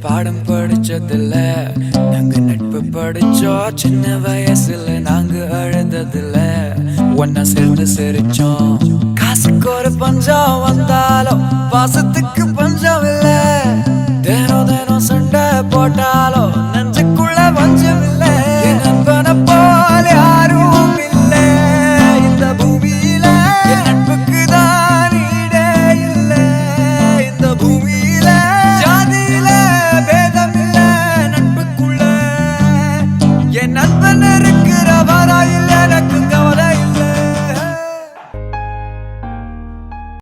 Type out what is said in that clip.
பாடம் படிச்சதில்ல நாங்க நட்பு படிச்சோம் சின்ன வயசுல நாங்க அழுததில்ல ஒன்னா சேர்ந்து சிரிச்சோம் காசுக்கு ஒரு பஞ்சம் வந்தாலும் பாசத்துக்கு பஞ்சம் இல்ல தினம் தினம் சண்டை போட்டாலும்